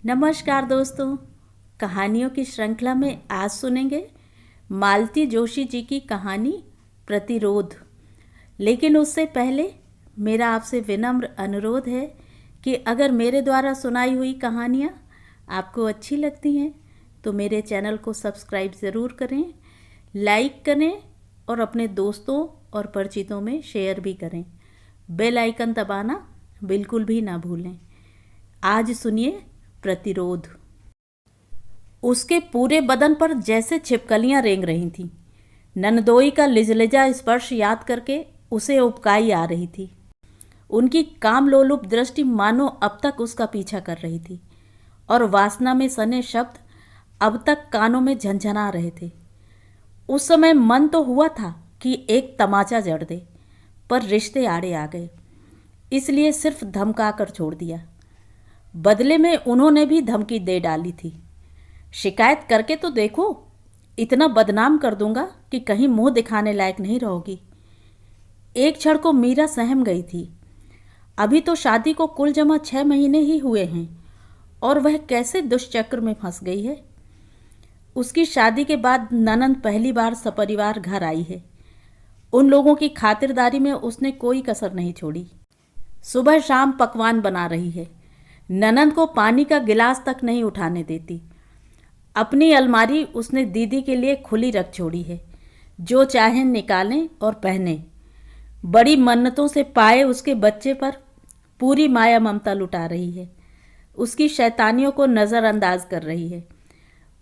नमस्कार दोस्तों, कहानियों की श्रृंखला में आज सुनेंगे मालती जोशी जी की कहानी प्रतिरोध। लेकिन उससे पहले मेरा आपसे विनम्र अनुरोध है कि अगर मेरे द्वारा सुनाई हुई कहानियाँ आपको अच्छी लगती हैं तो मेरे चैनल को सब्सक्राइब ज़रूर करें, लाइक करें और अपने दोस्तों और परिचितों में शेयर भी करें। बेल आइकन दबाना बिल्कुल भी ना भूलें। आज सुनिए प्रतिरोध। उसके पूरे बदन पर जैसे छिपकलियां रेंग रही थीं। ननदोई का लिजलिजा स्पर्श याद करके उसे उबकाई आ रही थी। उनकी काम लोलुप दृष्टि मानो अब तक उसका पीछा कर रही थी और वासना में सने शब्द अब तक कानों में झंझना रहे थे। उस समय मन तो हुआ था कि एक तमाचा जड़ दे, पर रिश्ते आड़े आ गए, इसलिए सिर्फ धमका कर छोड़ दिया। बदले में उन्होंने भी धमकी दे डाली थी, शिकायत करके तो देखो, इतना बदनाम कर दूंगा कि कहीं मुंह दिखाने लायक नहीं रहोगी। एक क्षण को मीरा सहम गई थी। अभी तो शादी को कुल जमा 6 महीने ही हुए हैं और वह कैसे दुष्चक्र में फंस गई है। उसकी शादी के बाद ननंद पहली बार सपरिवार घर आई है। उन लोगों की खातिरदारी में उसने कोई कसर नहीं छोड़ी। सुबह शाम पकवान बना रही है। ननंद को पानी का गिलास तक नहीं उठाने देती। अपनी अलमारी उसने दीदी के लिए खुली रख छोड़ी है, जो चाहे निकालें और पहने। बड़ी मन्नतों से पाए उसके बच्चे पर पूरी माया ममता लुटा रही है। उसकी शैतानियों को नज़रअंदाज कर रही है,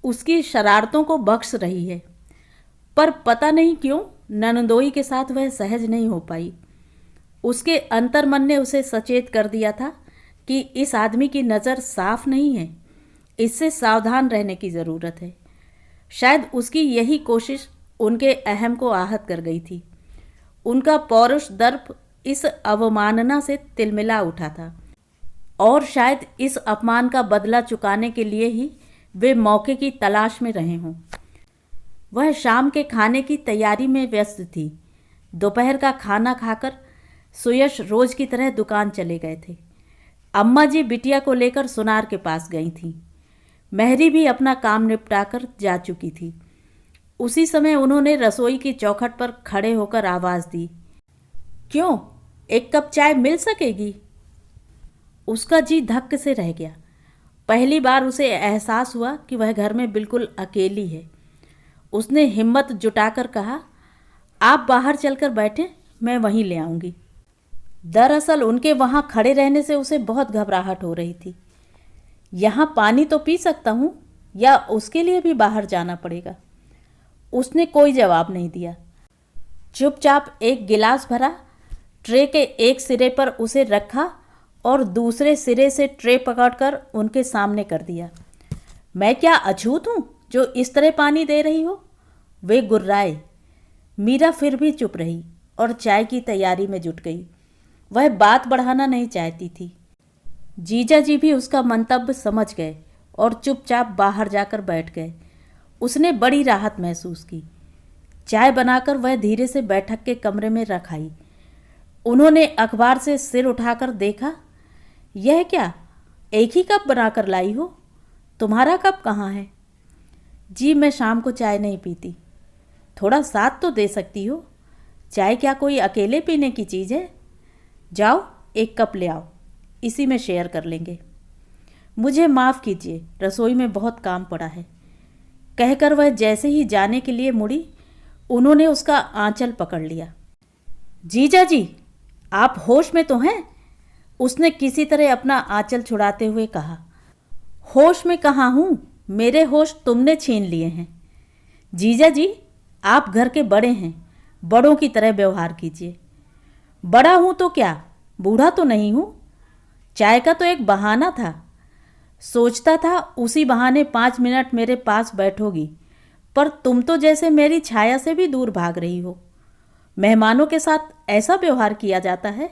उसकी शरारतों को बख्श रही है। पर पता नहीं क्यों ननदोई के साथ वह सहज नहीं हो पाई। उसके अंतर्मन ने उसे सचेत कर दिया था कि इस आदमी की नज़र साफ नहीं है, इससे सावधान रहने की ज़रूरत है। शायद उसकी यही कोशिश उनके अहम को आहत कर गई थी। उनका पौरुष दर्प इस अवमानना से तिलमिला उठा था और शायद इस अपमान का बदला चुकाने के लिए ही वे मौके की तलाश में रहे हों। वह शाम के खाने की तैयारी में व्यस्त थी। दोपहर का खाना खाकर सुयश रोज की तरह दुकान चले गए थे। अम्मा जी बिटिया को लेकर सुनार के पास गई थीं। महरी भी अपना काम निपटाकर जा चुकी थी। उसी समय उन्होंने रसोई की चौखट पर खड़े होकर आवाज़ दी, क्यों, एक कप चाय मिल सकेगी? उसका जी धक्क से रह गया। पहली बार उसे एहसास हुआ कि वह घर में बिल्कुल अकेली है। उसने हिम्मत जुटाकर कहा, आप बाहर चलकर बैठें, मैं वहीं ले आऊँगी। दरअसल उनके वहाँ खड़े रहने से उसे बहुत घबराहट हो रही थी। यहाँ पानी तो पी सकता हूँ या उसके लिए भी बाहर जाना पड़ेगा? उसने कोई जवाब नहीं दिया। चुपचाप एक गिलास भरा, ट्रे के एक सिरे पर उसे रखा और दूसरे सिरे से ट्रे पकड़कर उनके सामने कर दिया। मैं क्या अछूत हूँ जो इस तरह पानी दे रही हो? वे गुर्राए। मीरा फिर भी चुप रही और चाय की तैयारी में जुट गई। वह बात बढ़ाना नहीं चाहती थी। जीजा जी भी उसका मंतव्य समझ गए और चुपचाप बाहर जाकर बैठ गए। उसने बड़ी राहत महसूस की। चाय बनाकर वह धीरे से बैठक के कमरे में रख आई। उन्होंने अखबार से सिर उठाकर देखा। यह क्या, एक ही कप बनाकर लाई हो? तुम्हारा कप कहाँ है? जी, मैं शाम को चाय नहीं पीती। थोड़ा साथ तो दे सकती हो। चाय क्या कोई अकेले पीने की चीज़ है? जाओ एक कप ले आओ, इसी में शेयर कर लेंगे। मुझे माफ़ कीजिए, रसोई में बहुत काम पड़ा है। कहकर वह जैसे ही जाने के लिए मुड़ी, उन्होंने उसका आंचल पकड़ लिया। जीजा जी, आप होश में तो हैं? उसने किसी तरह अपना आंचल छुड़ाते हुए कहा। होश में कहाँ हूँ, मेरे होश तुमने छीन लिए हैं। जीजा जी, आप घर के बड़े हैं, बड़ों की तरह व्यवहार कीजिए। बड़ा हूँ तो क्या, बूढ़ा तो नहीं हूँ। चाय का तो एक बहाना था। सोचता था उसी बहाने 5 मिनट मेरे पास बैठोगी, पर तुम तो जैसे मेरी छाया से भी दूर भाग रही हो। मेहमानों के साथ ऐसा व्यवहार किया जाता है?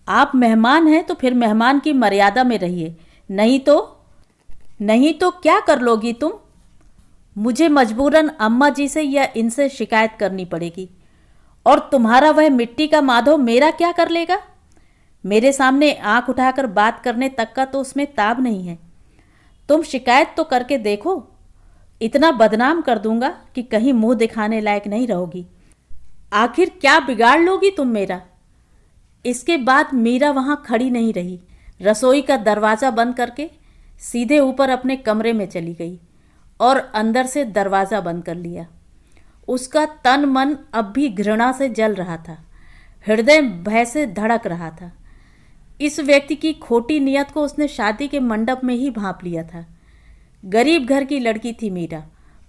आप मेहमान हैं तो फिर मेहमान की मर्यादा में रहिए, नहीं तो क्या कर लोगी तुम? मुझे मजबूरन अम्मा जी से या इनसे शिकायत करनी पड़ेगी। और तुम्हारा वह मिट्टी का माधव मेरा क्या कर लेगा? मेरे सामने आंख उठाकर बात करने तक का तो उसमें ताब नहीं है। तुम शिकायत तो करके देखो, इतना बदनाम कर दूंगा कि कहीं मुंह दिखाने लायक नहीं रहोगी। आखिर क्या बिगाड़ लोगी तुम मेरा? इसके बाद मीरा वहां खड़ी नहीं रही, रसोई का दरवाज़ा बंद करके सीधे ऊपर अपने कमरे में चली गई और अंदर से दरवाज़ा बंद कर लिया। उसका तन मन अब भी घृणा से जल रहा था, हृदय भय से धड़क रहा था। इस व्यक्ति की खोटी नियत को उसने शादी के मंडप में ही भांप लिया था। गरीब घर की लड़की थी मीरा,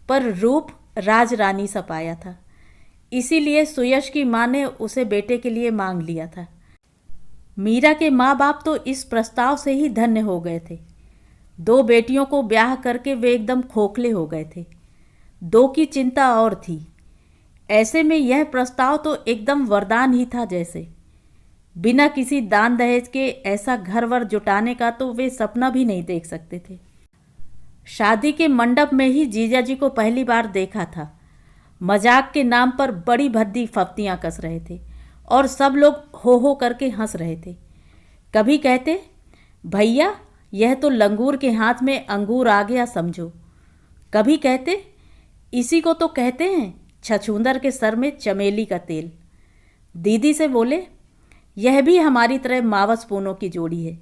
पर रूप राजरानी सा पाया था। इसीलिए सुयश की माँ ने उसे बेटे के लिए मांग लिया था। मीरा के माँ बाप तो इस प्रस्ताव से ही धन्य हो गए थे। 2 बेटियों को ब्याह करके वे एकदम खोखले हो गए थे। 2 की चिंता और थी। ऐसे में यह प्रस्ताव तो एकदम वरदान ही था जैसे। बिना किसी दान दहेज के ऐसा घर वर जुटाने का तो वे सपना भी नहीं देख सकते थे। शादी के मंडप में ही जीजाजी को पहली बार देखा था। मजाक के नाम पर बड़ी भद्दी फप्तियाँ कस रहे थे और सब लोग हो करके हंस रहे थे। कभी कहते, भैया यह तो लंगूर के हाथ में अंगूर आ गया समझो। कभी कहते, इसी को तो कहते हैं छछूंदर के सर में चमेली का तेल। दीदी से बोले, यह भी हमारी तरह मावस पूनों की जोड़ी है,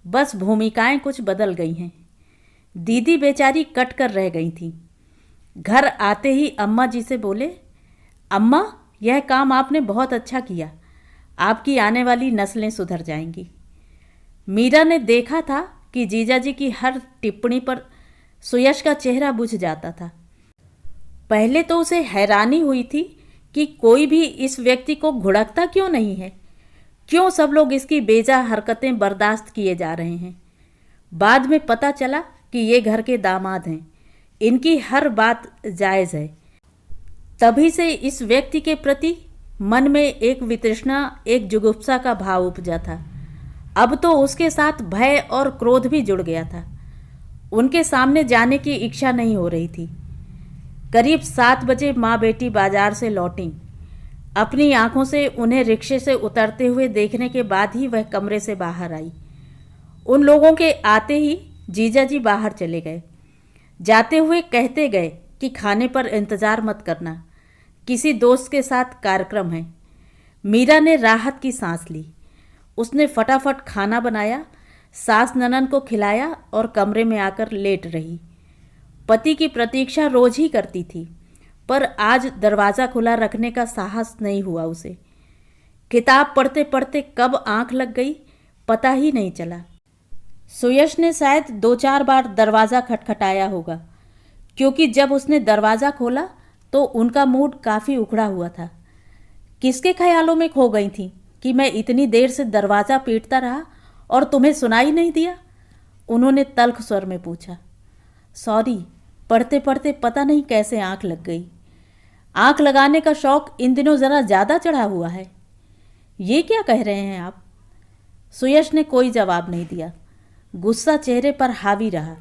बस भूमिकाएं कुछ बदल गई हैं। दीदी बेचारी कट कर रह गई थी। घर आते ही अम्मा जी से बोले, अम्मा यह काम आपने बहुत अच्छा किया, आपकी आने वाली नस्लें सुधर जाएंगी। मीरा ने देखा था कि जीजाजी की हर टिप्पणी पर सुयश का चेहरा बुझ जाता था। पहले तो उसे हैरानी हुई थी कि कोई भी इस व्यक्ति को घुड़कता क्यों नहीं है, क्यों सब लोग इसकी बेजा हरकतें बर्दाश्त किए जा रहे हैं। बाद में पता चला कि ये घर के दामाद हैं, इनकी हर बात जायज़ है। तभी से इस व्यक्ति के प्रति मन में एक वितृष्णा, एक जुगुप्सा का भाव उपजा था। अब तो उसके साथ भय और क्रोध भी जुड़ गया था। उनके सामने जाने की इच्छा नहीं हो रही थी। करीब 7 बजे माँ बेटी बाजार से लौटी। अपनी आंखों से उन्हें रिक्शे से उतरते हुए देखने के बाद ही वह कमरे से बाहर आई। उन लोगों के आते ही जीजाजी बाहर चले गए। जाते हुए कहते गए कि खाने पर इंतज़ार मत करना, किसी दोस्त के साथ कार्यक्रम है। मीरा ने राहत की सांस ली। उसने फटाफट खाना बनाया, सास ननन को खिलाया और कमरे में आकर लेट रही। पति की प्रतीक्षा रोज ही करती थी, पर आज दरवाज़ा खुला रखने का साहस नहीं हुआ उसे। किताब पढ़ते पढ़ते कब आंख लग गई पता ही नहीं चला। सुयश ने शायद 2-4 बार दरवाज़ा खटखटाया होगा, क्योंकि जब उसने दरवाज़ा खोला तो उनका मूड काफ़ी उखड़ा हुआ था। किसके ख्यालों में खो गई थी कि मैं इतनी देर से दरवाज़ा पीटता रहा और तुम्हें सुनाई नहीं दिया? उन्होंने तल्ख स्वर में पूछा। सॉरी, पढ़ते पढ़ते पता नहीं कैसे आंख लग गई। आंख लगाने का शौक इन दिनों ज़रा ज़्यादा चढ़ा हुआ है। ये क्या कह रहे हैं आप? सुयश ने कोई जवाब नहीं दिया। गुस्सा चेहरे पर हावी रहा।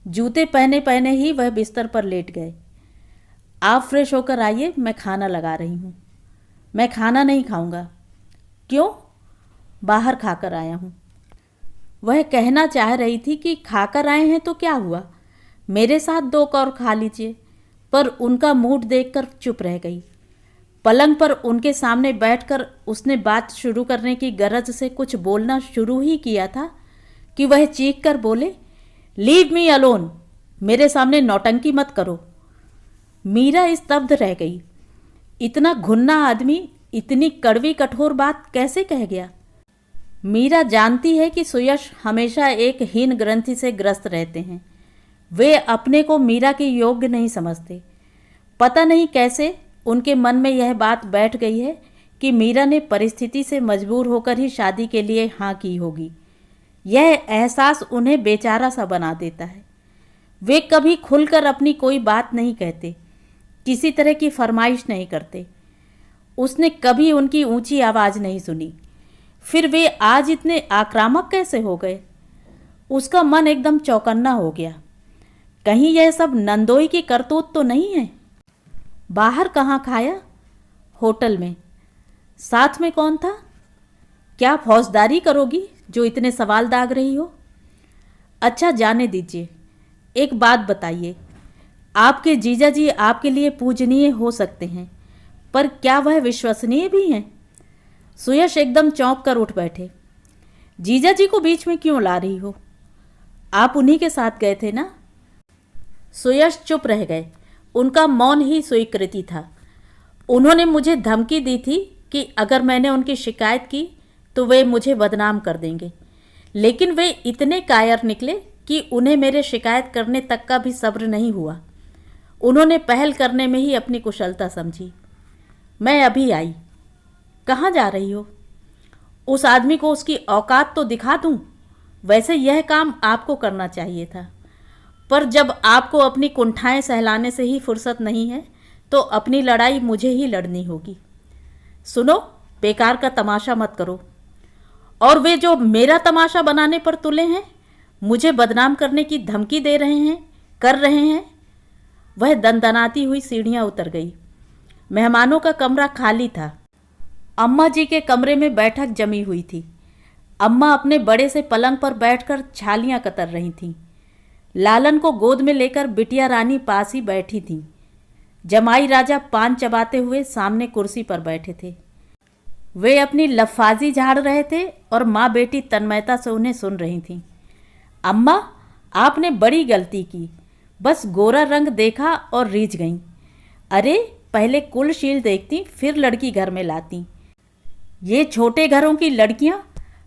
जूते पहने पहने ही वह बिस्तर पर लेट गए। आप फ्रेश होकर आइए, मैं खाना लगा रही हूँ। मैं खाना नहीं खाऊंगा। क्यों? बाहर खाकर आया हूँ। वह कहना चाह रही थी कि खाकर आए हैं तो क्या हुआ, मेरे साथ 2 कौर खा लीजिए, पर उनका मूड देखकर चुप रह गई। पलंग पर उनके सामने बैठकर उसने बात शुरू करने की गरज से कुछ बोलना शुरू ही किया था कि वह चीख कर बोले, लीव मी अलोन, मेरे सामने नौटंकी मत करो। मीरा स्तब्ध रह गई। इतना घुन्ना आदमी इतनी कड़वी कठोर बात कैसे कह गया? मीरा जानती है कि सुयश हमेशा एक हीन ग्रंथि से ग्रस्त रहते हैं। वे अपने को मीरा के योग्य नहीं समझते। पता नहीं कैसे उनके मन में यह बात बैठ गई है कि मीरा ने परिस्थिति से मजबूर होकर ही शादी के लिए हाँ की होगी। यह एहसास उन्हें बेचारा सा बना देता है। वे कभी खुलकर अपनी कोई बात नहीं कहते, किसी तरह की फरमाइश नहीं करते। उसने कभी उनकी ऊंची आवाज़ नहीं सुनी, फिर वे आज इतने आक्रामक कैसे हो गए? उसका मन एकदम चौकन्ना हो गया। कहीं यह सब नंदोई की करतूत तो नहीं है? बाहर कहाँ खाया? होटल में। साथ में कौन था? क्या फौजदारी करोगी जो इतने सवाल दाग रही हो? अच्छा, जाने दीजिए, एक बात बताइए, आपके जीजा जी आपके लिए पूजनीय हो सकते हैं, पर क्या वह विश्वसनीय भी हैं? सुयश एकदम चौंक कर उठ बैठे। जीजा जी को बीच में क्यों ला रही हो? आप उन्हीं के साथ गए थे ना? सुयश चुप रह गए। उनका मौन ही स्वीकृति था। उन्होंने मुझे धमकी दी थी कि अगर मैंने उनकी शिकायत की तो वे मुझे बदनाम कर देंगे, लेकिन वे इतने कायर निकले कि उन्हें मेरे शिकायत करने तक का भी सब्र नहीं हुआ। उन्होंने पहल करने में ही अपनी कुशलता समझी। मैं अभी आई। कहाँ जा रही हो? उस आदमी को उसकी औकात तो दिखा दूं। वैसे यह काम आपको करना चाहिए था, पर जब आपको अपनी कुंठाएं सहलाने से ही फुर्सत नहीं है तो अपनी लड़ाई मुझे ही लड़नी होगी। सुनो, बेकार का तमाशा मत करो। और वे जो मेरा तमाशा बनाने पर तुले हैं, मुझे बदनाम करने की धमकी दे रहे हैं, कर रहे हैं। वह दनदनाती हुई सीढ़ियां उतर गई। मेहमानों का कमरा खाली था। अम्मा जी के कमरे में बैठक जमी हुई थी। अम्मा अपने बड़े से पलंग पर बैठकर छालियां कतर रही थीं। लालन को गोद में लेकर बिटिया रानी पास ही बैठी थीं। जमाई राजा पान चबाते हुए सामने कुर्सी पर बैठे थे। वे अपनी लफाजी झाड़ रहे थे और माँ बेटी तन्मयता से उन्हें सुन रही थीं। अम्मा, आपने बड़ी गलती की। बस गोरा रंग देखा और रीझ गईं। अरे, पहले कुलशील देखती, फिर लड़की घर में लाती। ये छोटे घरों की लड़कियां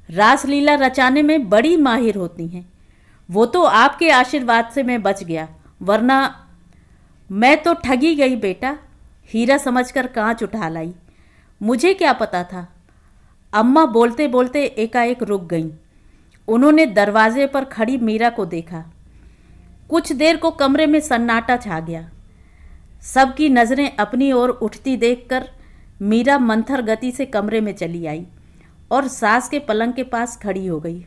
रासलीला रचाने में बड़ी माहिर होती हैं। वो तो आपके आशीर्वाद से मैं बच गया, वरना मैं तो ठगी गई बेटा। हीरा समझकर कांच उठा लाई। मुझे क्या पता था? अम्मा बोलते बोलते एकाएक रुक गईं। उन्होंने दरवाजे पर खड़ी मीरा को देखा। कुछ देर को कमरे में सन्नाटा छा गया। सबकी नज़रें अपनी ओर उठती देखकर मीरा मंथर गति से कमरे में चली आई और सास के पलंग के पास खड़ी हो गई।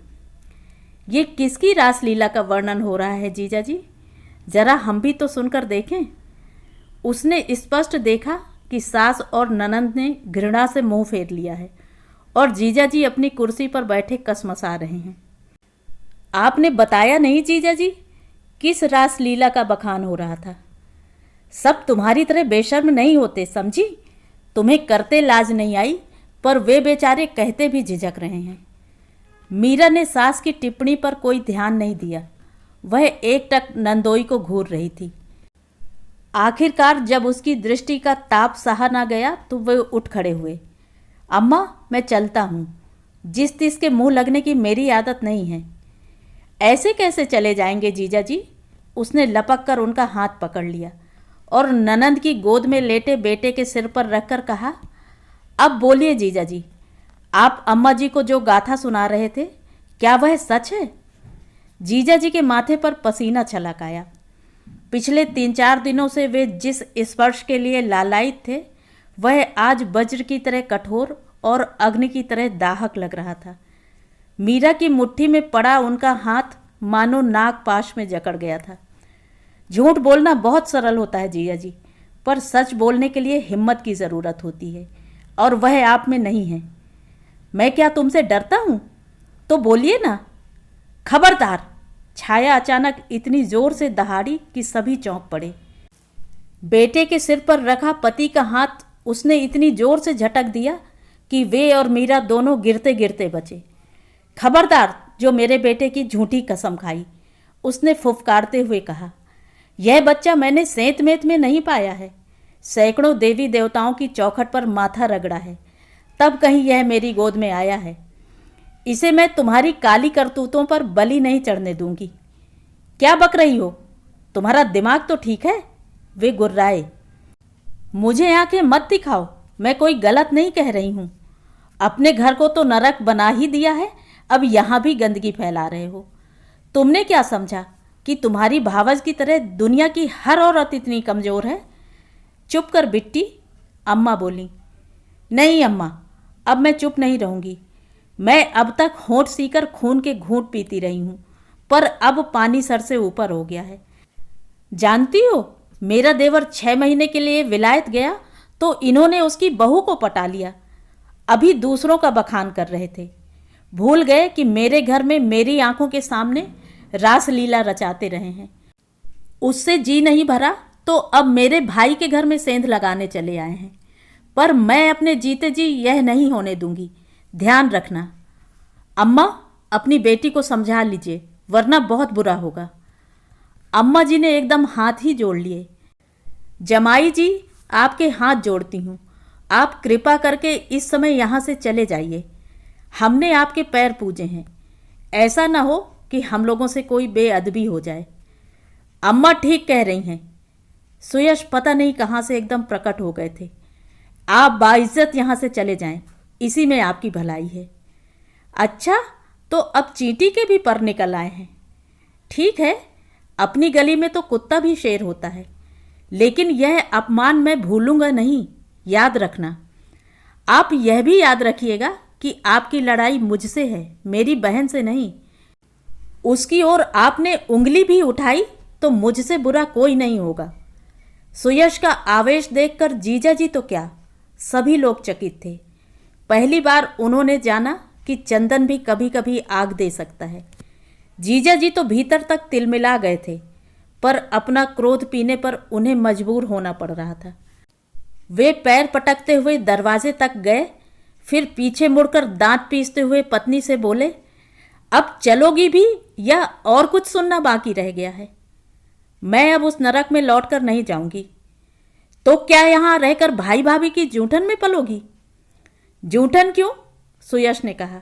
ये किसकी रासलीला का वर्णन हो रहा है जीजा जी? जरा हम भी तो सुनकर देखें। उसने स्पष्ट देखा कि सास और ननंद ने घृणा से मुंह फेर लिया है और जीजा जी अपनी कुर्सी पर बैठे कसमसा रहे हैं। आपने बताया नहीं जीजा जी, किस रासलीला का बखान हो रहा था? सब तुम्हारी तरह बेशर्म नहीं होते, समझी? तुम्हें करते लाज नहीं आई, पर वे बेचारे कहते भी झिझक रहे हैं। मीरा ने सास की टिप्पणी पर कोई ध्यान नहीं दिया। वह एकटक नंदोई को घूर रही थी। आखिरकार जब उसकी दृष्टि का ताप सहा ना गया तो वे उठ खड़े हुए। अम्मा, मैं चलता हूँ। जिस तिस के मुंह लगने की मेरी आदत नहीं है। ऐसे कैसे चले जाएंगे जीजा जी? उसने लपक कर उनका हाथ पकड़ लिया और ननंद की गोद में लेटे बेटे के सिर पर रखकर कहा, अब बोलिए जीजा जी, आप अम्मा जी को जो गाथा सुना रहे थे, क्या वह सच है? जीजा जी के माथे पर पसीना छलक आया। पिछले 3-4 दिनों से वे जिस स्पर्श के लिए लालायित थे, वह आज वज्र की तरह कठोर और अग्नि की तरह दाहक लग रहा था। मीरा की मुट्ठी में पड़ा उनका हाथ मानो नागपाश में जकड़ गया था। झूठ बोलना बहुत सरल होता है जीजा जी, पर सच बोलने के लिए हिम्मत की ज़रूरत होती है, और वह आप में नहीं है। मैं क्या तुमसे डरता हूँ? तो बोलिए ना। खबरदार! छाया अचानक इतनी जोर से दहाड़ी कि सभी चौंक पड़े। बेटे के सिर पर रखा पति का हाथ उसने इतनी जोर से झटक दिया कि वे और मीरा दोनों गिरते गिरते बचे। खबरदार जो मेरे बेटे की झूठी कसम खाई, उसने फुफकारते हुए कहा। यह बच्चा मैंने सेंत मेत में नहीं पाया है। सैकड़ों देवी देवताओं की चौखट पर माथा रगड़ा है, तब कहीं यह मेरी गोद में आया है। इसे मैं तुम्हारी काली करतूतों पर बलि नहीं चढ़ने दूंगी। क्या बक रही हो? तुम्हारा दिमाग तो ठीक है? वे गुर्राए। मुझे आंखें मत दिखाओ, मैं कोई गलत नहीं कह रही हूँ। अपने घर को तो नरक बना ही दिया है, अब यहाँ भी गंदगी फैला रहे हो। तुमने क्या समझा कि तुम्हारी भावज की तरह दुनिया की हर औरत इतनी कमज़ोर है? चुप कर बिट्टी, अम्मा बोली। नहीं अम्मा, अब मैं चुप नहीं रहूँगी। मैं अब तक होंठ सीकर खून के घूंट पीती रही हूँ, पर अब पानी सर से ऊपर हो गया है। जानती हो, मेरा देवर 6 महीने के लिए विलायत गया तो इन्होंने उसकी बहू को पटा लिया। अभी दूसरों का बखान कर रहे थे। भूल गए कि मेरे घर में मेरी आंखों के सामने रासलीला रचाते रहे हैं। उससे जी नहीं भरा तो अब मेरे भाई के घर में सेंध लगाने चले आए हैं, पर मैं अपने जीते जी यह नहीं होने दूंगी। ध्यान रखना। अम्मा, अपनी बेटी को समझा लीजिए, वरना बहुत बुरा होगा। अम्मा जी ने एकदम हाथ ही जोड़ लिए। जमाई जी, आपके हाथ जोड़ती हूँ, आप कृपा करके इस समय यहाँ से चले जाइए। हमने आपके पैर पूजे हैं, ऐसा ना हो कि हम लोगों से कोई बेअदबी हो जाए। अम्मा ठीक कह रही हैं। सुयश पता नहीं कहाँ से एकदम प्रकट हो गए थे। आप बाइज्जत यहाँ से चले जाएं, इसी में आपकी भलाई है। अच्छा, तो अब चींटी के भी पर निकल आए हैं। ठीक है, अपनी गली में तो कुत्ता भी शेर होता है, लेकिन यह अपमान मैं भूलूंगा नहीं, याद रखना। आप यह भी याद रखिएगा कि आपकी लड़ाई मुझसे है, मेरी बहन से नहीं। उसकी ओर आपने उंगली भी उठाई तो मुझसे बुरा कोई नहीं होगा। सुयश का आवेश देखकर जीजा जी तो क्या, सभी लोग चकित थे। पहली बार उन्होंने जाना कि चंदन भी कभी कभी आग दे सकता है। जीजा जी तो भीतर तक तिलमिला गए थे, पर अपना क्रोध पीने पर उन्हें मजबूर होना पड़ रहा था। वे पैर पटकते हुए दरवाजे तक गए, फिर पीछे मुड़कर दांत पीसते हुए पत्नी से बोले, अब चलोगी भी या और कुछ सुनना बाकी रह गया है? मैं अब उस नरक में लौटकर नहीं जाऊंगी। तो क्या यहाँ रहकर भाई भाभी की जूठन में पलोगी? जूठन क्यों? सुयश ने कहा,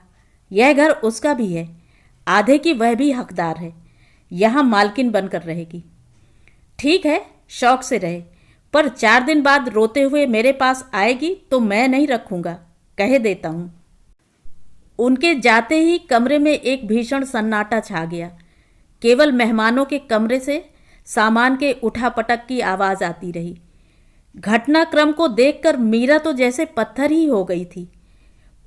यह घर उसका भी है, आधे की वह भी हकदार है, यहाँ मालकिन बनकर रहेगी। ठीक है, शौक से रहे, पर 4 दिन बाद रोते हुए मेरे पास आएगी तो मैं नहीं रखूंगा, कह देता हूं। उनके जाते ही कमरे में एक भीषण सन्नाटा छा गया। केवल मेहमानों के कमरे से सामान के उठापटक की आवाज आती रही। घटनाक्रम को देखकर मीरा तो जैसे पत्थर ही हो गई थी।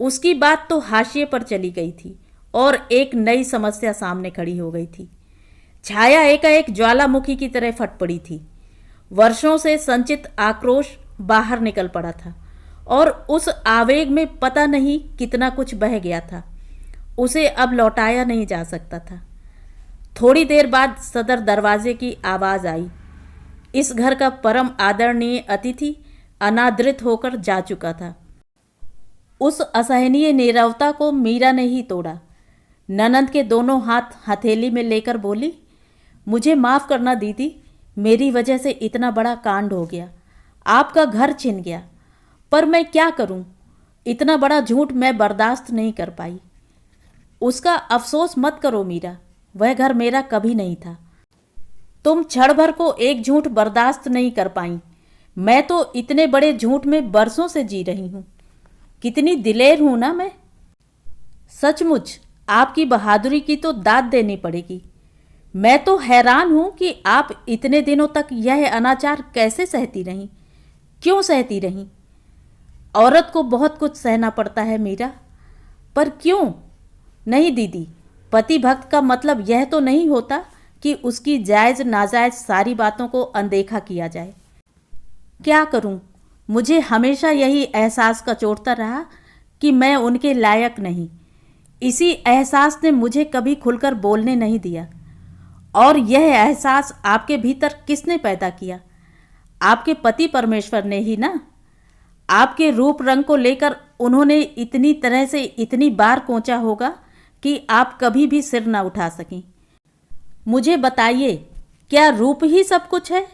उसकी बात तो हाशिए पर चली गई थी और एक नई समस्या सामने खड़ी हो गई थी। छाया एकाएक ज्वालामुखी की तरह फट पड़ी थी। वर्षों से संचित आक्रोश बाहर निकल पड़ा था और उस आवेग में पता नहीं कितना कुछ बह गया था। उसे अब लौटाया नहीं जा सकता था। थोड़ी देर बाद सदर दरवाजे की आवाज आई। इस घर का परम आदरणीय अतिथि अनादृत होकर जा चुका था। उस असहनीय नीरवता को मीरा ने ही तोड़ा। ननंद के दोनों हाथ हथेली में लेकर बोली, मुझे माफ़ करना दीदी, मेरी वजह से इतना बड़ा कांड हो गया, आपका घर छिन गया, पर मैं क्या करूं? इतना बड़ा झूठ मैं बर्दाश्त नहीं कर पाई। उसका अफसोस मत करो मीरा, वह घर मेरा कभी नहीं था। तुम क्षण भर को एक झूठ बर्दाश्त नहीं कर पाई, मैं तो इतने बड़े झूठ में बरसों से जी रही हूं। कितनी दिलेर हूं ना मैं। सचमुच आपकी बहादुरी की तो दाद देनी पड़ेगी। मैं तो हैरान हूं कि आप इतने दिनों तक यह अनाचार कैसे सहती रहीं। क्यों सहती रहीं? औरत को बहुत कुछ सहना पड़ता है मीरा, पर क्यों? नहीं दीदी, पति भक्त का मतलब यह तो नहीं होता कि उसकी जायज़ नाजायज़ सारी बातों को अनदेखा किया जाए। क्या करूं? मुझे हमेशा यही एहसास कचोटता रहा कि मैं उनके लायक नहीं। इसी एहसास ने मुझे कभी खुलकर बोलने नहीं दिया। और यह एहसास आपके भीतर किसने पैदा किया? आपके पति परमेश्वर ने ही ना। आपके रूप रंग को लेकर उन्होंने इतनी तरह से इतनी बार कोंचा होगा कि आप कभी भी सिर ना उठा सकें। मुझे बताइए, क्या रूप ही सब कुछ है?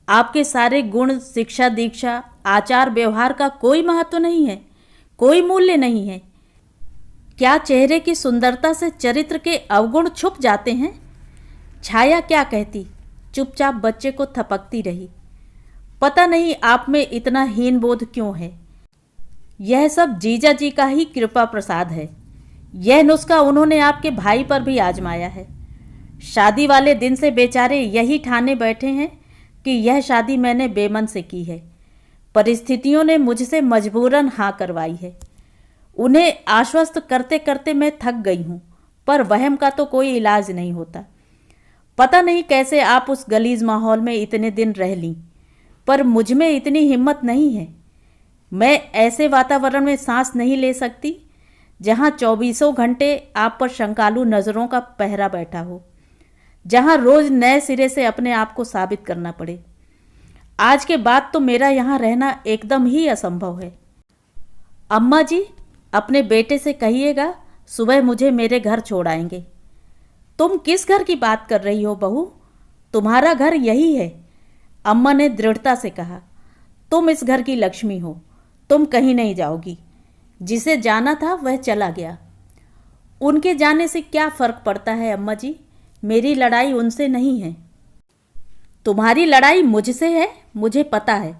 आपके सारे गुण, शिक्षा, दीक्षा, आचार व्यवहार का कोई महत्व नहीं है, कोई मूल्य नहीं है? क्या चेहरे की सुंदरता से चरित्र के अवगुण छुप जाते हैं? छाया क्या कहती, चुपचाप बच्चे को थपकती रही। पता नहीं आप में इतना हीन बोध क्यों है। यह सब जीजा जी का ही कृपा प्रसाद है। यह नुस्खा उन्होंने आपके भाई पर भी आजमाया है। शादी वाले दिन से बेचारे यही ठाने बैठे हैं कि यह शादी मैंने बेमन से की है। परिस्थितियों ने मुझसे मजबूरन हाँ करवाई है। उन्हें आश्वस्त करते करते मैं थक गई हूँ, पर वहम का तो कोई इलाज नहीं होता। पता नहीं कैसे आप उस गलीज माहौल में इतने दिन रह लीं, पर मुझ में इतनी हिम्मत नहीं है। मैं ऐसे वातावरण में सांस नहीं ले सकती जहाँ 24 घंटे आप पर शंकालु नज़रों का पहरा बैठा हो। जहां रोज नए सिरे से अपने आप को साबित करना पड़े। आज के बाद तो मेरा यहाँ रहना एकदम ही असंभव है। अम्मा जी, अपने बेटे से कहिएगा सुबह मुझे मेरे घर छोड़ आएंगे। तुम किस घर की बात कर रही हो बहू? तुम्हारा घर यही है, अम्मा ने दृढ़ता से कहा। तुम इस घर की लक्ष्मी हो, तुम कहीं नहीं जाओगी। जिसे जाना था वह चला गया। उनके जाने से क्या फर्क पड़ता है अम्मा जी? मेरी लड़ाई उनसे नहीं है। तुम्हारी लड़ाई मुझसे है, मुझे पता है,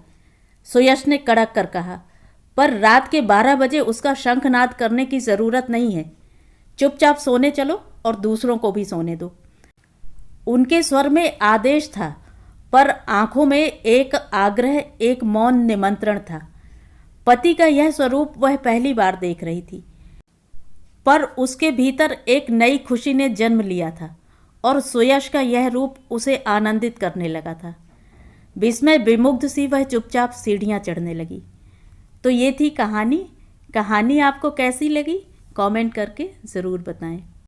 सुयश ने कड़क कर कहा। पर रात के 12 बजे उसका शंखनाद करने की ज़रूरत नहीं है। चुपचाप सोने चलो और दूसरों को भी सोने दो। उनके स्वर में आदेश था, पर आंखों में एक आग्रह, एक मौन निमंत्रण था। पति का यह स्वरूप वह पहली बार देख रही थी, पर उसके भीतर एक नई खुशी ने जन्म लिया था और सुयश का यह रूप उसे आनंदित करने लगा था। विस्मय विमुग्ध सी वह चुपचाप सीढ़ियाँ चढ़ने लगी। तो ये थी कहानी। कहानी आपको कैसी लगी कमेंट करके ज़रूर बताएं।